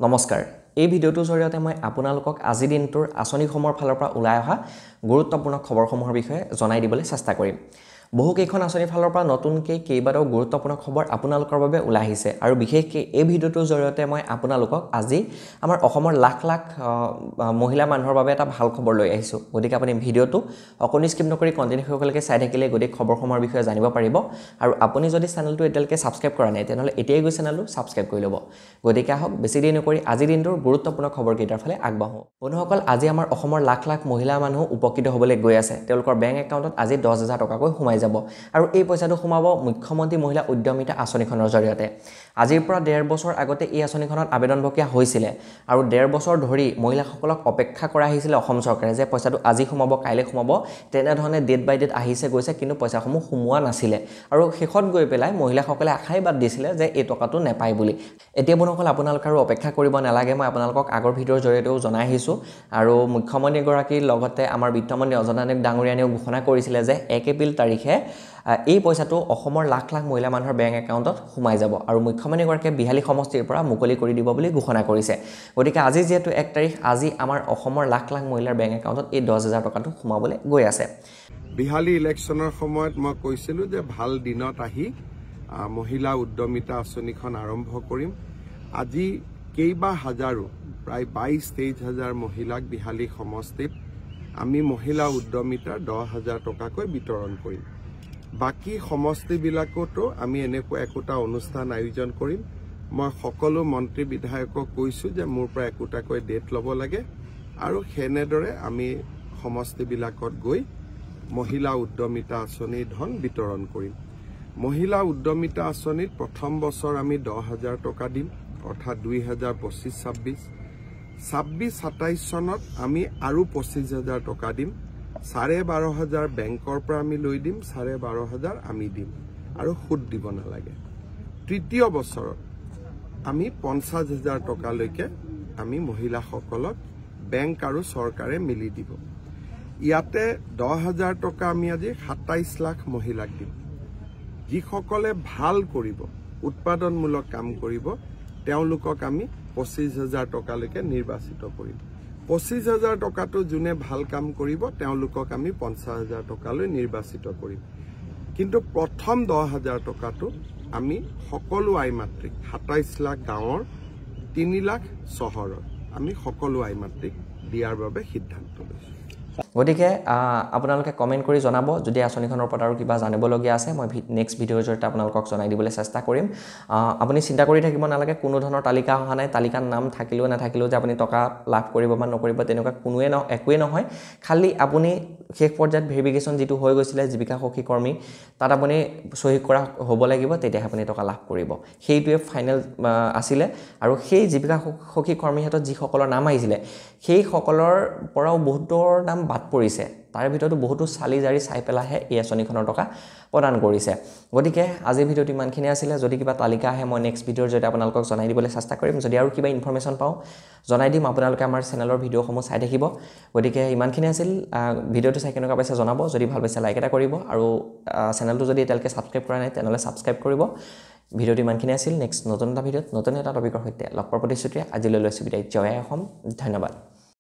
নমস্কাৰ এই ভিডিঅ'টোৰ জৰিয়তে মই আপোনালোকক আজি দিনটোৰ আঁচনিসমূহৰ ফালৰ পৰা ওলাই অহা গুৰুত্বপূৰ্ণ খবৰসমূহৰ বিষয়ে জনাই দিবলৈ চেষ্টা কৰিম বহুকেইখন আঁচনিৰ ফালৰ পৰা নতুনকৈ কেইবাটাও গুৰুত্বপূৰ্ণ খবৰ আপোনালোকৰ বাবে ওলাই আহিছে আৰু বিশেষকৈ এই ভিডিঅ'টোৰ জৰিয়তে মই আপোনালোকক আজি আমাৰ অসমৰ লাখ লাখ মহিলা মানুহৰ বাবে এটা ভাল খবৰ লৈ আহিছোঁ গতিকে আপুনি ভিডিঅ'টো অকণি স্কিপ নকৰি কণ্টিনিউ কৰিবলৈকে চাই থাকিলে গোটেই খবৰসমূহৰ বিষয়ে জানিব পাৰিব আৰু আপুনি যদি চেনেলটো এতিয়ালৈকে ছাবস্ক্ৰাইব কৰা নাই তেনেহ'লে এতিয়াই গৈ চেনেলটো ছাবস্ক্ৰাইব কৰি ল'ব গতিকে আহক বেছি দেৰি নকৰি আজি দিনটোৰ গুৰুত্বপূৰ্ণ খবৰকেইটাৰ ফালে আগবাঢ়ো বন্ধুসকল আজি আমাৰ অসমৰ লাখ লাখ মহিলা মানুহ উপকৃত হ'বলৈ গৈ আছে তেওঁলোকৰ বেংক একাউণ্টত আজি 10,000 টকাকৈ সোমাই যাব আৰু এই পইচাটো সোমাব মুখ্যমন্ত্ৰী মহিলা উদ্যমিতা আঁচনিখনৰ জৰিয়তে আজিৰ পৰা 1.5 বছৰ আগতে এই আঁচনিখনত আবেদন প্ৰক্ৰিয়া হৈছিল আৰু 1.5 বছৰ ধৰি মহিলাসকলক অপেক্ষা কৰা আহিছিল অসম চৰকাৰে যে পইচাটো আজি সোমাব কাইলৈ সোমাব তেনে ধৰণে ডেট বাই ডেট আহিছে গৈছে কিন্তু পইচাসমূহ সোমোৱা নাছিল আৰু শেষত গৈ পেলাই মহিলাসকলে আশাই বাদ দিছিল যে এই টকাটো নেপায় বুলি এতিয়া বন্ধুসকল আপোনালোক আৰু অপেক্ষা কৰিব নালাগে মই আপোনালোকক আগৰ ভিডিঅ'ৰ জৰিয়তেও জনাই আহিছোঁ আৰু মুখ্যমন্ত্ৰী গৰাকীৰ লগতে আমাৰ বিত্তমন্ত্ৰী অজনা নেওগ ডাঙৰীয়ানেও ঘোষণা কৰিছিল যে 1 এপ্ৰিল তাৰিখে এই পইচাটো অসমৰ লাখ লাখ মহিলা মানুহৰ বেংক একাউণ্টত সোমাই যাব আৰু মুখ্যমন্ত্ৰী গৰাকীয়ে বিহালী সমষ্টিৰ পৰা মুকলি কৰি দিব বুলি ঘোষণা কৰিছে গতিকে আজি যেহেতু 1 তাৰিখ আজি আমাৰ অসমৰ লাখ লাখ মহিলাৰ বেংক একাউণ্টত এই 10,000 টকাটো সোমাবলৈ গৈ আছে বিহালী ইলেকশ্যনৰ সময়ত মই কৈছিলোঁ যে ভাল দিনত আহি মহিলা উদ্যমিতা আঁচনিখন আৰম্ভ কৰিম আজি কেইবা হাজাৰো প্ৰায় 22-23 হাজাৰ মহিলাক বিহালী সমষ্টিত আমি মহিলা উদ্যমিতাৰ 10,000 টকাকৈ বিতৰণ কৰিম বাকি সমষ্টিবিলাকতো আমি এনেকুৱা একোটা অনুষ্ঠান আয়োজন কৰিম মই সকলো মন্ত্ৰী বিধায়কক কৈছোঁ যে মোৰ পৰা একোটাকৈ ডেট ল'ব লাগে আৰু সেনেদৰে আমি সমষ্টিবিলাকত গৈ মহিলা উদ্যমিতা আঁচনিৰ ধন বিতৰণ কৰিম মহিলা উদ্যমিতা আঁচনিত প্ৰথম বছৰ আমি 10,000 টকা দিম অৰ্থাৎ 2025-26 26-27 চনত আমি আৰু 25,000 টকা দিম 12,500 বেংকৰ পৰা আমি লৈ দিম 12,500 আমি দিম আৰু সুদ দিব নালাগে তৃতীয় বছৰত আমি 50,000 টকালৈকে আমি মহিলাসকলক বেংক আৰু চৰকাৰে মিলি দিব ইয়াতে 10,000 টকা আমি আজি 27 লাখ মহিলাক দিম যিসকলে ভাল কৰিব উৎপাদনমূলক কাম কৰিব তেওঁলোকক আমি 25,000 টকালৈকে নিৰ্বাচিত কৰিম 25,000 টকাটো যোনে ভাল কাম কৰিব তেওঁলোকক আমি 50,000 টকালৈ নিৰ্বাচিত কৰিম কিন্তু প্ৰথম 10,000 টকাটো আমি সকলো আই মাতৃক 27 লাখ গাঁৱৰ 3 লাখ চহৰৰ আমি সকলো আই মাতৃক দিয়াৰ বাবে সিদ্ধান্ত লৈছোঁ গতিকে আপোনালোকে কমেন্ট কৰি জনাব যদি আঁচনিখনৰ ওপৰত আৰু কিবা জানিবলগীয়া আছে মই নেক্সট ভিডিঅ'ৰ জৰিয়তে আপোনালোকক জনাই দিবলৈ চেষ্টা কৰিম আপুনি চিন্তা কৰি থাকিব নালাগে কোনো ধৰণৰ তালিকা অহা নাই তালিকাৰ নাম থাকিলেও নাথাকিলেও যে আপুনি টকা লাভ কৰিব বা নকৰিব তেনেকুৱা একোৱে নহয় খালি আপুনি শেষ পৰ্যায়ত ভেৰিফিকেশ্যন যিটো হৈ গৈছিলে জীৱিকা সখী কৰ্মী তাত আপুনি সহি কৰা হ'ব লাগিব তেতিয়া আপুনি টকা লাভ কৰিব সেইটোৱে ফাইনেল আছিলে আৰু সেই জীৱিকা সখী কৰ্মীৰ হাতত যিসকলৰ নাম আহিছিলে সেই সকলৰ পৰাও বহুতৰ নাম বাদ পৰিছে তাৰ ভিতৰতো বহুতো চালি জাৰি চাই পেলাহে এই আঁচনিখনৰ টকা প্ৰদান কৰিছে গতিকে আজিৰ ভিডিঅ'টো ইমানখিনি আছিলে যদি কিবা তালিকা আহে মই নেক্সট ভিডিঅ'ৰ জৰিয়তে আপোনালোকক জনাই দিবলৈ চেষ্টা কৰিম যদি আৰু কিবা ইনফৰমেশ্যন পাওঁ জনাই দিম আপোনালোকে আমাৰ চেনেলৰ ভিডিঅ'সমূহ চাই থাকিব গতিকে ইমানখিনি আছিল ভিডিঅ'টো চাই কেনেকুৱা পাইছে জনাব যদি ভাল পাইছে লাইক এটা কৰিব আৰু চেনেলটো যদি এতিয়ালৈকে ছাবস্ক্ৰাইব কৰা নাই তেনেহ'লে ছাবস্ক্ৰাইব কৰিব ভিডিঅ'টো ইমানখিনি আছিল নেক্সট নতুন এটা ভিডিঅ'ত নতুন এটা টপিকৰ সৈতে লগ পোৱাৰ প্ৰতিশ্ৰুতিৰে আজিলৈ লৈছোঁ বিদায় জয় অসম ধন্যবাদ